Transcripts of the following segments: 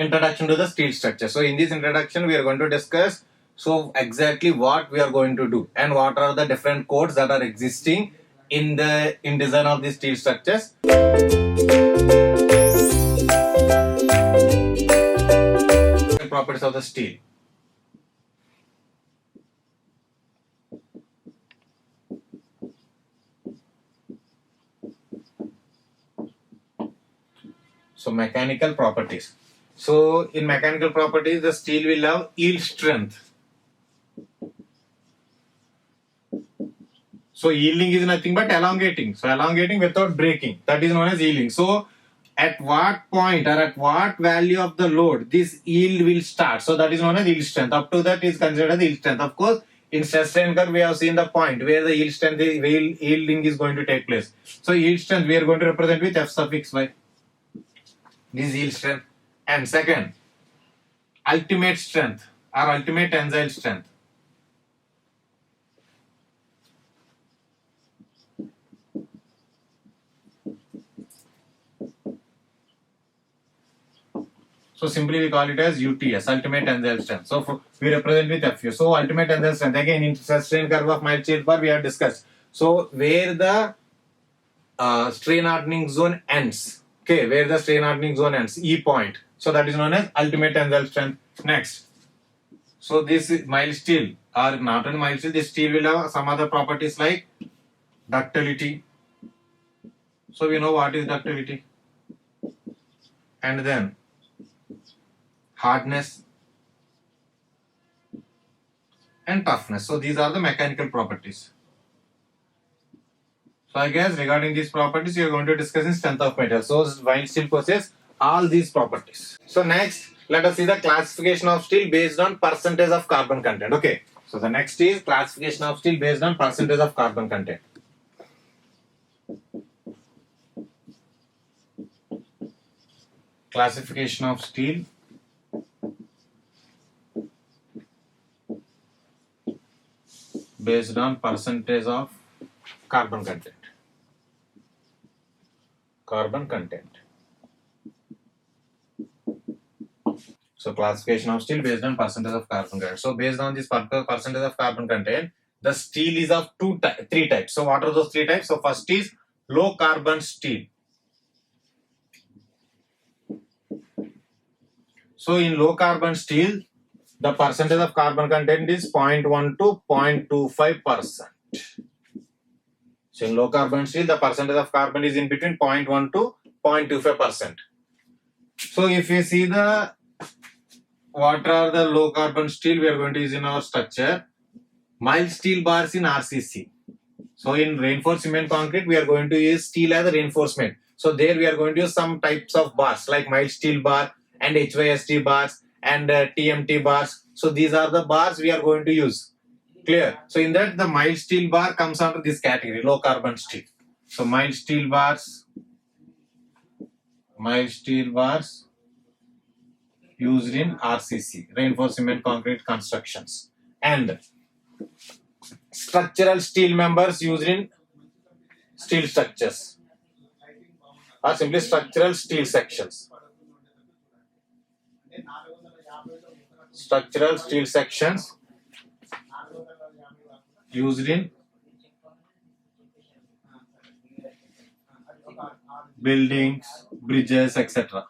introduction to the steel structure. So in this introduction, we are going to discuss exactly what we are going to do and what are the different codes that are existing in design of the steel structures. Properties of the steel. So mechanical properties. So in mechanical properties, the steel will have yield strength. So yielding is nothing but elongating. So elongating without breaking. That is known as yielding. So at what point or at what value of the load this yield will start. So that is known as yield strength. Up to that is considered as yield strength. Of course, in stress strain curve, we have seen the point where the yield strength, yielding is going to take place. So yield strength we are going to represent with F suffix y. This is yield strength. And second, ultimate strength or ultimate tensile strength. So simply we call it as UTS, ultimate tensile strength. So we represent with FU. So ultimate tensile strength, again in stress strain curve of mild steel bar we have discussed. So where the strain hardening zone ends, okay, where the strain hardening zone ends, E point. So that is known as ultimate tensile strength. Next, so this is mild steel or not only mild steel, this steel will have some other properties like ductility. So we know what is ductility, and then hardness and toughness. So these are the mechanical properties. So I guess regarding these properties, we are going to discuss in strength of metal. So mild steel possesses all these properties. So next, let us see the classification of steel based on percentage of carbon content. Okay. So the next is classification of steel based on percentage of carbon content. Classification of steel based on percentage of carbon content. Carbon content. So classification of steel based on percentage of carbon content. So based on this percentage of carbon content, the steel is of three types. So what are those three types? So first is low carbon steel. So in low carbon steel, the percentage of carbon content is 0.1 to 0.25%. So in low carbon steel, the percentage of carbon is in between 0.1 to 0.25%. So if you see what are the low carbon steel we are going to use in our structure, mild steel bars in RCC. So in reinforced cement concrete, we are going to use steel as a reinforcement. So there we are going to use some types of bars like mild steel bar and HYST bars and TMT bars. So these are the bars we are going to use. Clear? So in that the mild steel bar comes under this category, low carbon steel. So mild steel bars used in RCC, reinforced cement concrete constructions, and structural steel members used in steel structures or simply structural steel sections. Structural steel sections used in buildings, bridges, etc.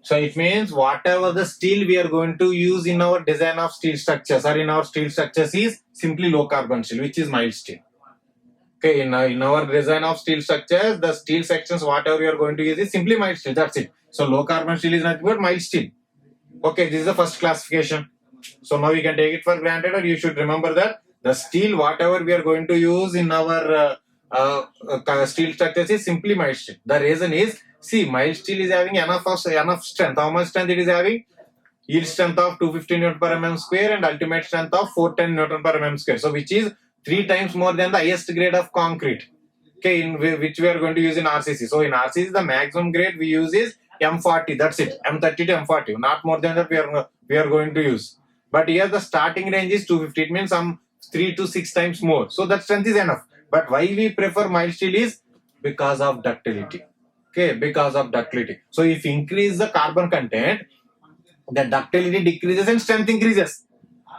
So it means whatever the steel we are going to use in our design of steel structures or in our steel structures is simply low carbon steel, which is mild steel. Okay, in our design of steel structures, the steel sections, whatever we are going to use is simply mild steel. That's it. So low carbon steel is nothing but mild steel. Okay, this is the first classification. So now you can take it for granted, or you should remember that the steel, whatever we are going to use in our steel structures is simply mild steel. The reason is, see, mild steel is having enough strength. How much strength it is having? Yield strength of 250 Newton per mm square and ultimate strength of 410 Newton per mm square. So which is 3 times more than the highest grade of concrete. Okay, in which we are going to use in RCC. So in RCC, the maximum grade we use is M40. That's it. M30 to M40. Not more than that we are going to use. But here the starting range is 250. It means some 3 to 6 times more. So that strength is enough. But why we prefer mild steel is because of ductility. Okay, because of ductility. So if increase the carbon content, the ductility decreases and strength increases.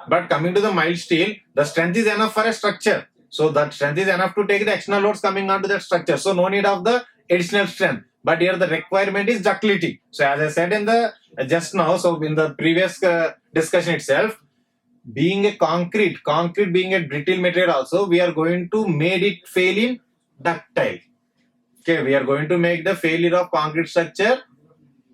But coming to the mild steel, the strength is enough for a structure. So that strength is enough to take the external loads coming onto that structure. So no need of the additional strength. But here the requirement is ductility. So as I said in the just now, so in the previous discussion itself, being a concrete being a brittle material also, we are going to make it fail in ductile. Okay, we are going to make the failure of concrete structure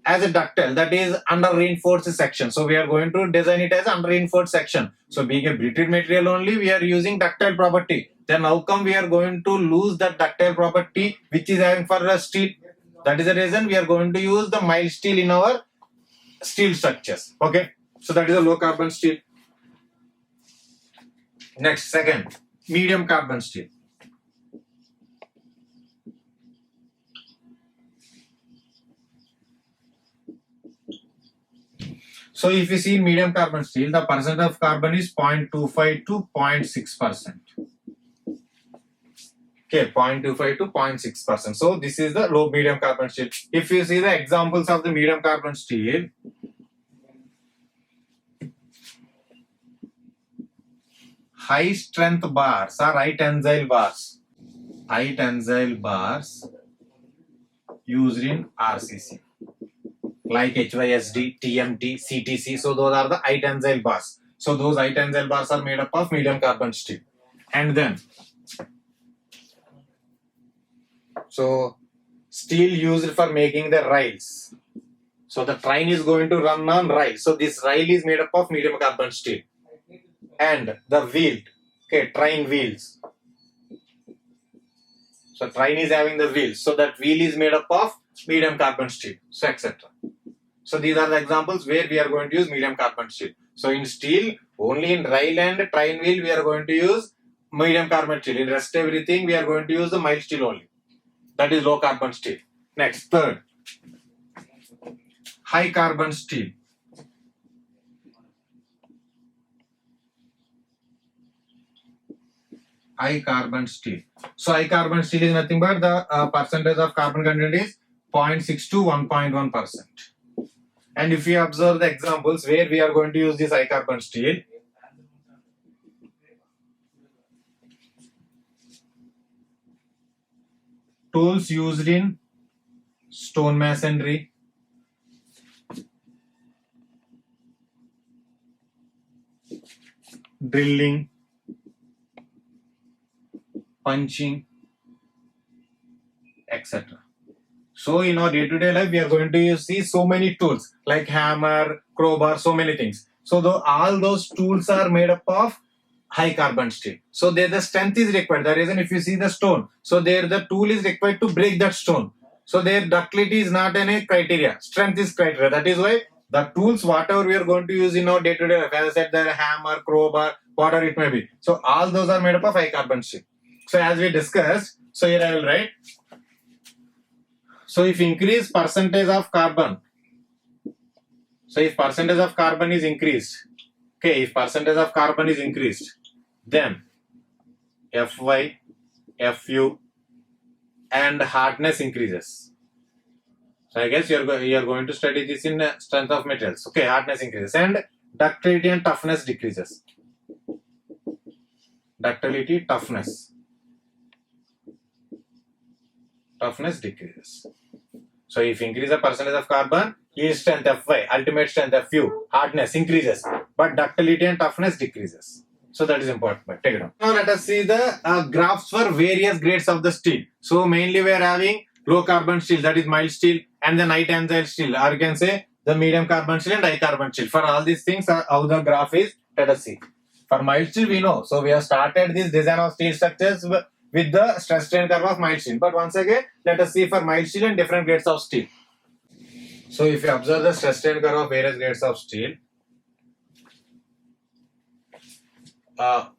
as a ductile, that is under reinforced section. So we are going to design it as under reinforced section. So being a brittle material only, we are using ductile property. Then how come we are going to lose that ductile property which is having for the steel? That is the reason we are going to use the mild steel in our steel structures. Okay, so that is a low carbon steel. Next, second, medium carbon steel. So if you see medium carbon steel, the percent of carbon is 0.25 to 0.6%. Okay, 0.25 to 0.6%. So this is the low medium carbon steel. If you see the examples of the medium carbon steel, high strength bars or high tensile bars. High tensile bars used in RCC. Like HYSD, TMT, CTC. So those are the high tensile bars. So those high tensile bars are made up of medium carbon steel. And then, so steel used for making the rails. So the train is going to run on rail. So this rail is made up of medium carbon steel. And the wheel, okay, train wheels. So train is having the wheels. So that wheel is made up of medium carbon steel. So etc. So these are the examples where we are going to use medium carbon steel. So in steel, only in rail and train wheel we are going to use medium carbon steel. In rest everything we are going to use the mild steel only. That is low carbon steel. Next, third, high carbon steel. High carbon steel. So high carbon steel is nothing but the percentage of carbon content is 0.6 to 1.1%. And if you observe the examples where we are going to use this high carbon steel, tools used in stone masonry, drilling, punching, etc. So in our day-to-day life, we are going to see so many tools like hammer, crowbar, so many things. So all those tools are made up of high carbon steel. So there the strength is required. The reason if you see the stone, so there the tool is required to break that stone. So their ductility is not any criteria. Strength is criteria. That is why the tools, whatever we are going to use in our day-to-day life, as I said, the hammer, crowbar, whatever it may be. So all those are made up of high carbon steel. So as we discussed, so here I will write. So if increase percentage of carbon, so if percentage of carbon is increased, okay, if percentage of carbon is increased, then Fy, Fu and hardness increases. So I guess you are going to study this in strength of materials. Okay, hardness increases and ductility and toughness decreases. Ductility, toughness decreases. So if increase the percentage of carbon, yield strength Fy, ultimate strength Fu, hardness increases, but ductility and toughness decreases. So that is important. But take it down. Now let us see the graphs for various grades of the steel. So mainly we are having low carbon steel, that is mild steel, and then high tensile steel, or you can say the medium carbon steel and high carbon steel. For all these things, how the graph is, let us see. For mild steel, we know. So we have started this design of steel structures with the stress strain curve of mild steel. But once again, let us see for mild steel and different grades of steel. So if you observe the stress strain curve of various grades of steel,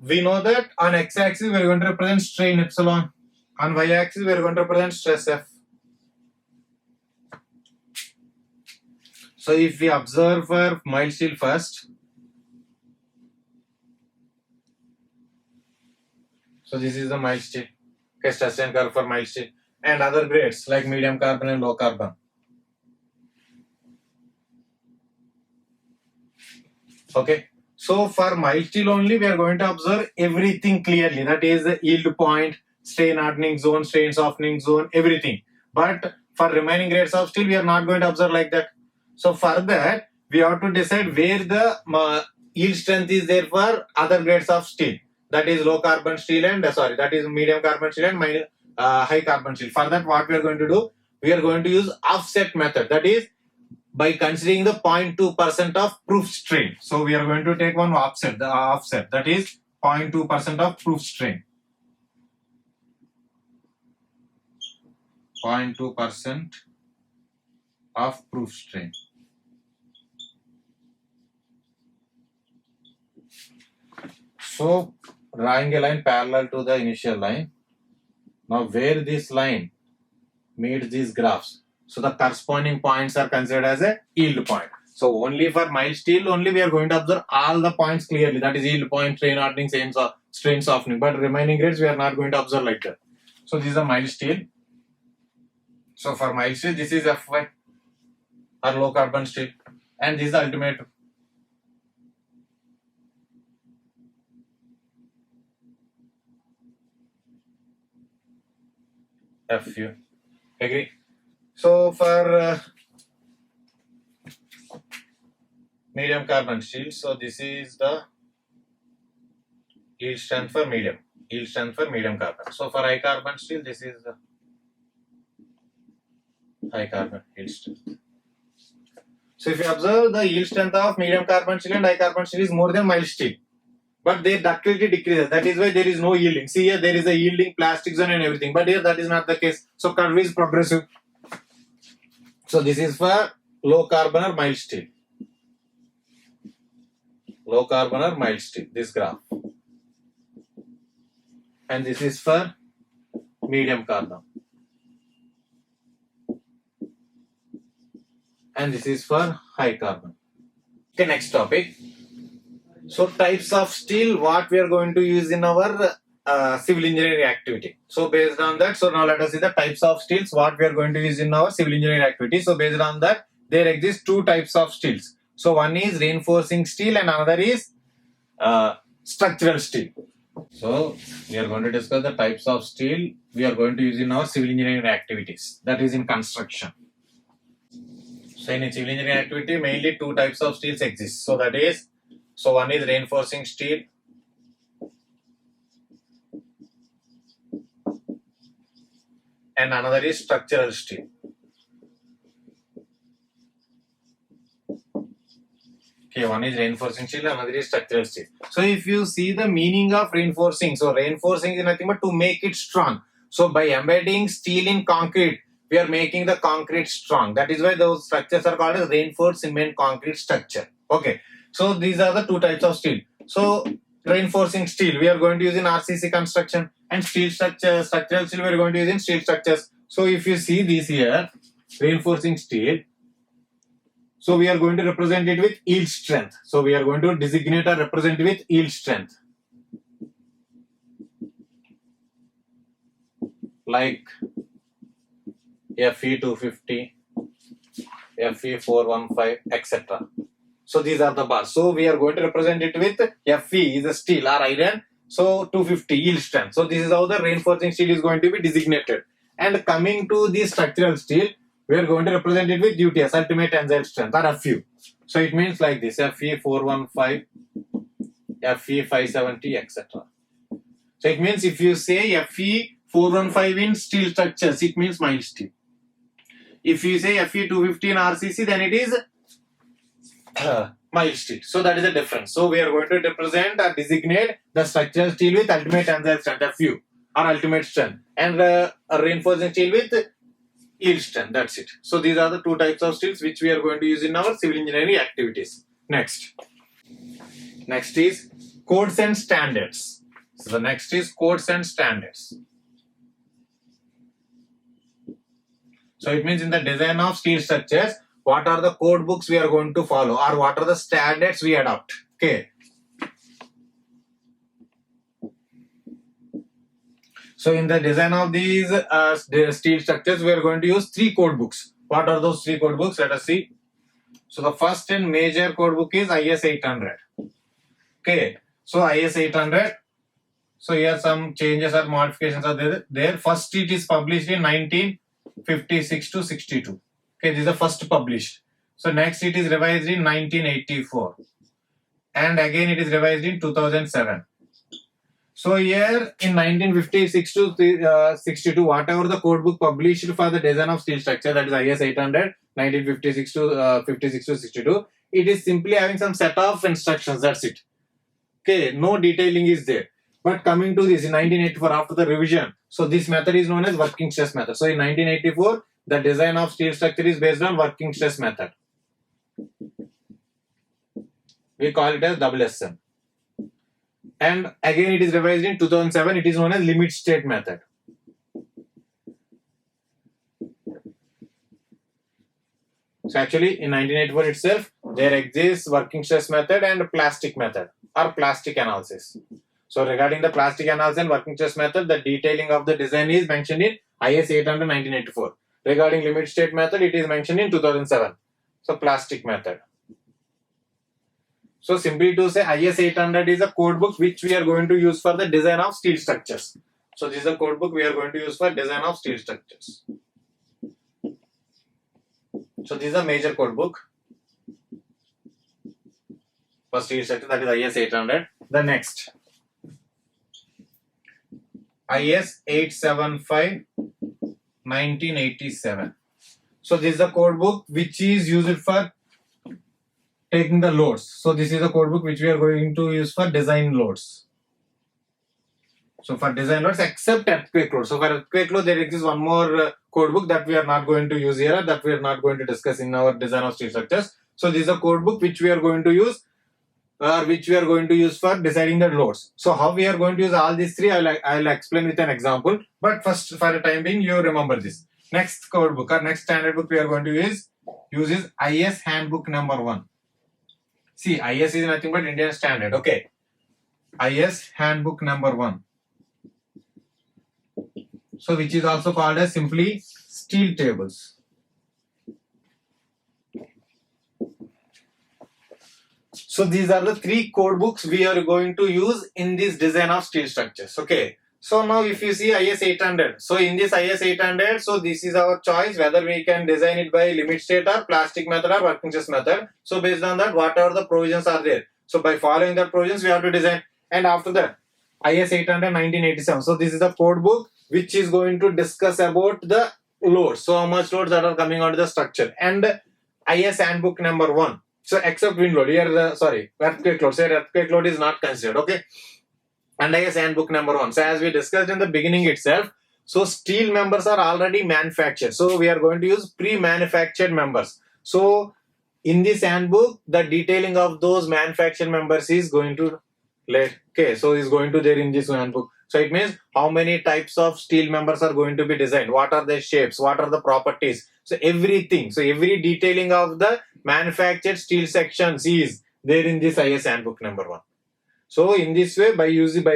we know that on x-axis we are going to represent strain epsilon, on y-axis we are going to represent stress F. So if we observe for mild steel first, so this is the mild steel, okay, stress strain curve for mild steel, and other grades like medium carbon and low carbon. Okay. So for mild steel only, we are going to observe everything clearly. That is the yield point, strain hardening zone, strain softening zone, everything. But for remaining grades of steel, we are not going to observe like that. So for that, we have to decide where the yield strength is there for other grades of steel. That is low carbon steel and that is medium carbon steel and high carbon steel. For that, what we are going to do? We are going to use offset method. That is by considering the 0.2% of proof strain. So we are going to take one offset, the offset that is 0.2% of proof strain. 0.2% of proof strain. So drawing a line parallel to the initial line. Now where this line meets these graphs, so the corresponding points are considered as a yield point. So only for mild steel only we are going to observe all the points clearly. That is yield point, strain hardening, strain softening. But remaining grades we are not going to observe like that. So this is a mild steel. So for mild steel this is Fy or low carbon steel, and this is the ultimate. Fu. Agree? So for medium carbon steel, so this is the yield strength for medium. Yield strength for medium carbon. So for high carbon steel, this is the high carbon yield strength. So if you observe, the yield strength of medium carbon steel and high carbon steel is more than mild steel, but their ductility decreases. That is why there is no yielding. See here, there is a yielding plastic zone and everything, but here that is not the case. So curve is progressive. So this is for low carbon or mild steel. Low carbon or mild steel, this graph. And this is for medium carbon. And this is for high carbon. Okay, next topic. So types of steel, what we are going to use in our civil engineering activity. So based on that, so now let us see the types of steels, what we are going to use in our civil engineering activity. So based on that, there exist two types of steels. So one is reinforcing steel and another is structural steel. So we are going to discuss the types of steel we are going to use in our civil engineering activities, that is in construction. So in civil engineering activity, mainly two types of steels exist. So that is, so one is reinforcing steel and another is structural steel. Okay, one is reinforcing steel, another is structural steel. So if you see the meaning of reinforcing, so reinforcing is nothing but to make it strong. So by embedding steel in concrete, we are making the concrete strong. That is why those structures are called as reinforced cement concrete structure. Okay, so these are the two types of steel. So reinforcing steel we are going to use in RCC construction, and steel structure, structural steel we are going to use in steel structures. So if you see this here, reinforcing steel, so we are going to represent it with yield strength. So we are going to designate or represent with yield strength. Like Fe 250, Fe 415, etc. So these are the bars. So we are going to represent it with Fe is a steel or iron. So 250 yield strength. So this is how the reinforcing steel is going to be designated. And coming to the structural steel, we are going to represent it with UTS, ultimate tensile strength, or Fu. So it means like this: Fe 415, Fe 570, etc. So it means if you say Fe 415 in steel structures, it means mild steel. If you say Fe 250 in RCC, then it is mild steel. So that is the difference. So we are going to represent or designate the structural steel with ultimate tensile strength, Fu, or ultimate strength, and a reinforcing steel with yield strength. That's it. So these are the two types of steels which we are going to use in our civil engineering activities. Next is codes and standards. So the next is codes and standards. So it means in the design of steel structures, what are the code books we are going to follow, or what are the standards we adopt. Okay. So in the design of these the steel structures, we are going to use 3 code books. What are those 3 code books? Let us see. So the first and major code book is IS 800. Okay, so IS 800. So here some changes or modifications are there. First it is published in 1956 to 62. Okay, this is the first published. So next it is revised in 1984. And again it is revised in 2007. So here in 1956 to 62, whatever the code book published for the design of steel structure, that is IS 800, 1956 to 56 to 62, it is simply having some set of instructions. That's it. Okay, no detailing is there. But coming to this in 1984, after the revision, so this method is known as working stress method. So in 1984, the design of steel structure is based on working stress method. We call it as WSM. And again it is revised in 2007. It is known as limit state method. So actually in 1984 itself, there exists working stress method and plastic method or plastic analysis. So regarding the plastic analysis and working stress method, the detailing of the design is mentioned in IS 800 1984. Regarding limit state method, it is mentioned in 2007. So plastic method. So simply to say, IS 800 is a code book which we are going to use for the design of steel structures. So this is a code book we are going to use for design of steel structures. So this is a major code book for steel structure, that is IS 800. The next, IS 875 1987. So this is a code book which is used for taking the loads. So this is a code book which we are going to use for design loads. So for design loads except earthquake load. So for earthquake load there exists one more code book that we are not going to use here, that we are not going to discuss in our design of steel structures. So this is a code book which we are going to use for deciding the loads. So how we are going to use all these 3, I'll explain with an example. But first, for the time being, you remember this. Next code book or next standard book we are going to use is IS handbook number 1. See, IS is nothing but Indian standard. Okay, IS handbook number 1. So which is also called as simply steel tables. So these are the 3 code books we are going to use in this design of steel structures. Okay. So now if you see IS 800, so in this IS 800, so this is our choice whether we can design it by limit state or plastic method or working stress method. So based on that, whatever the provisions are there, so by following the provisions we have to design. And after that, IS 800 1987. So this is the code book which is going to discuss about the loads. So how much loads that are coming onto the structure. And IS handbook number 1. So except wind load, here earthquake load. Say earthquake load is not considered. Okay. And IS handbook number 1. So as we discussed in the beginning itself, so steel members are already manufactured. So we are going to use pre-manufactured members. So in this handbook, the detailing of those manufactured members is going to is going to there in this handbook. So it means how many types of steel members are going to be designed, what are their shapes, what are the properties. So everything, so every detailing of the manufactured steel sections is there in this IS handbook number 1. So in this way, by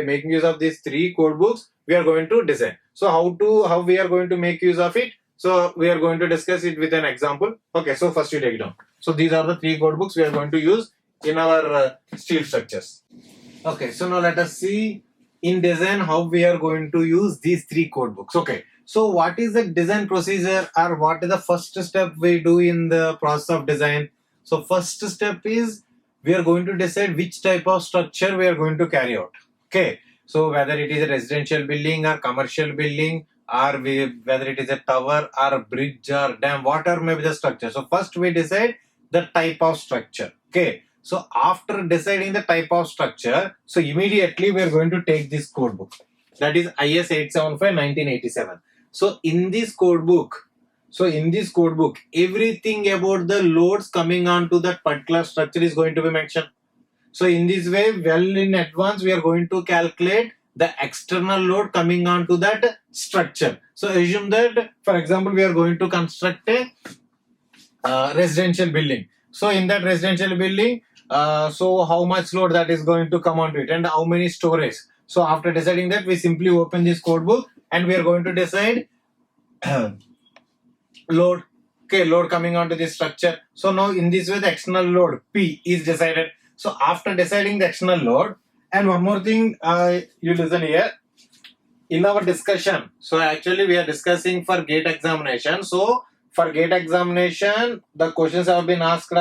making use of these 3 code books, we are going to design. So how we are going to make use of it? So we are going to discuss it with an example. Okay, so first you take it down. So these are the 3 code books we are going to use in our steel structures. Okay, so now let us see in design how we are going to use these 3 code books. Okay, so what is the design procedure, or what is the first step we do in the process of design? So first step is we are going to decide which type of structure we are going to carry out. Okay, so whether it is a residential building or commercial building, or whether it is a tower or a bridge or dam, whatever may be the structure. So first we decide the type of structure. Okay, so after deciding the type of structure, so immediately we are going to take this code book, that is IS 875 1987. So in this code book, everything about the loads coming onto that particular structure is going to be mentioned. So in this way, well in advance, we are going to calculate the external load coming onto that structure. So assume that, for example, we are going to construct a residential building. So in that residential building, so how much load that is going to come onto it and how many storage. So after deciding that, we simply open this code book and we are going to decide load. Okay, load coming onto this structure. So now in this way the external load P is decided. So after deciding the external load, and one more thing, you listen here. In our discussion, so actually we are discussing for gate examination. So for gate examination, the questions have been asked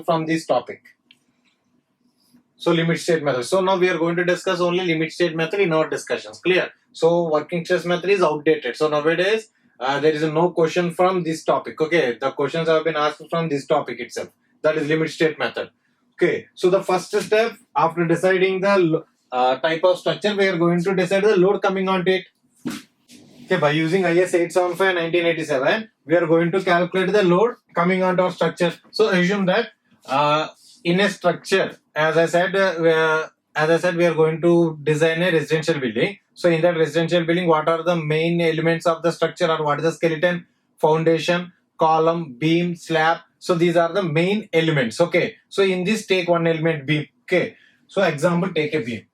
from this topic. So limit state method. So now we are going to discuss only limit state method in our discussions. Clear? So working stress method is outdated. So nowadays there is no question from this topic. Okay, the questions have been asked from this topic itself. That is limit state method. Okay, so the first step after deciding the type of structure, we are going to decide the load coming onto it. Okay, by using IS 875 1987, we are going to calculate the load coming onto our structure. So assume that in a structure, as I said, we are going to design a residential building. So in that residential building, what are the main elements of the structure, or what is the skeleton, foundation, column, beam, slab? So these are the main elements. Okay, so in this, take one element, beam. Okay, so example, take a beam.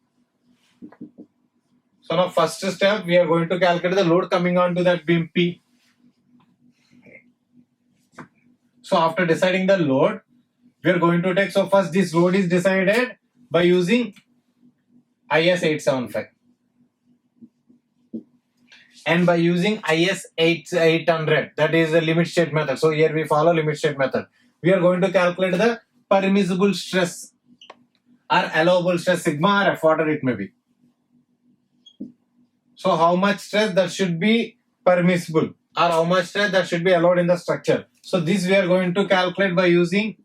So now first step, we are going to calculate the load coming onto that beam P. So after deciding the load, we are going to take, so first this load is decided by using IS 875 and by using IS 800, that is the limit state method. So here we follow limit state method. We are going to calculate the permissible stress or allowable stress, sigma or F, whatever it may be. So how much stress that should be permissible, or how much stress that should be allowed in the structure. So this we are going to calculate by using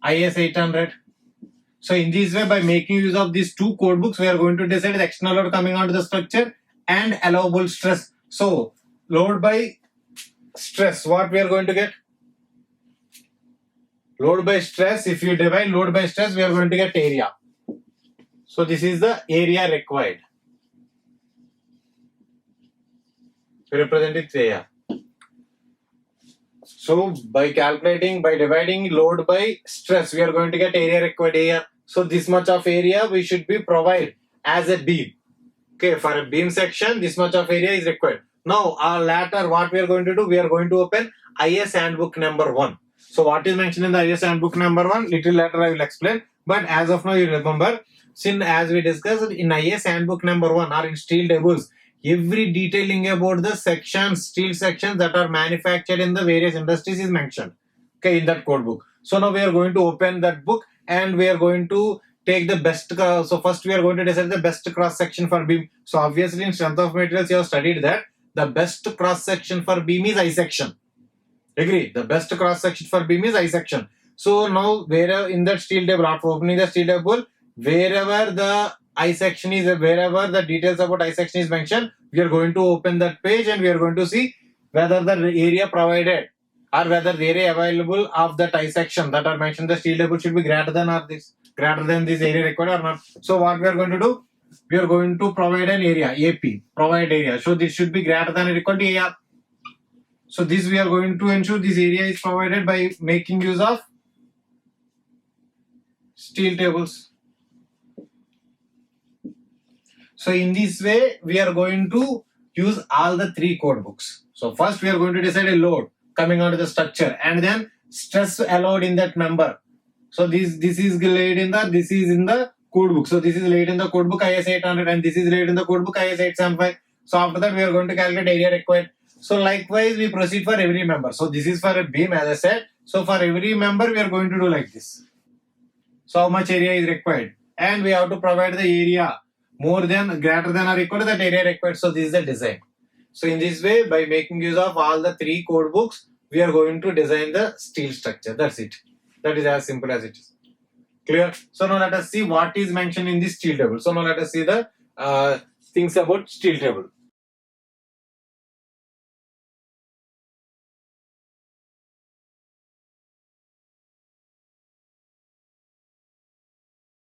IS 800. So in this way, by making use of these two code books, we are going to decide the external load coming onto the structure and allowable stress. So load by stress, what we are going to get? Load by stress, if you divide load by stress, we are going to get area. So this is the area required. We represent it area. So by dividing load by stress, we are going to get area required here. So this much of area we should be provided as a beam. Okay, for a beam section, this much of area is required. Now, later what we are going to do, we are going to open IS handbook number 1. So what is mentioned in the IS handbook number 1, little later I will explain. But as of now, you remember, since as we discussed in IS handbook number 1 or in steel tables, every detailing about the sections, steel sections that are manufactured in the various industries is mentioned. Okay, in that code book. So now we are going to open that book and we are going to take the best. So first we are going to decide the best cross section for beam. So obviously in strength of materials you have studied that the best cross section for beam is I section. Agree? The best cross section for beam is I section. So now wherever in that steel table, after opening the steel table, wherever the I section is, wherever the details about I section is mentioned, we are going to open that page and we are going to see whether the area provided or whether the area available of that I section that are mentioned in the steel table should be greater than this area required or not. So what we are going to do, we are going to provide an area, AP, provide area. So this should be greater than or equal to AR. So this we are going to ensure this area is provided by making use of steel tables. So in this way, we are going to use all the three code books. So first we are going to decide a load coming onto the structure and then stress allowed in that member. So this is laid in the code book. So this is laid in the code book IS 800 and this is laid in the code book IS 875. So after that we are going to calculate area required. So likewise we proceed for every member. So this is for a beam as I said. So for every member we are going to do like this. So how much area is required? And we have to provide the area more than, greater than or equal to that area required. So this is the design. So in this way, by making use of all the three code books, we are going to design the steel structure. That's it. That is as simple as it is. Clear? So now let us see what is mentioned in this steel table. So now let us see the things about steel table.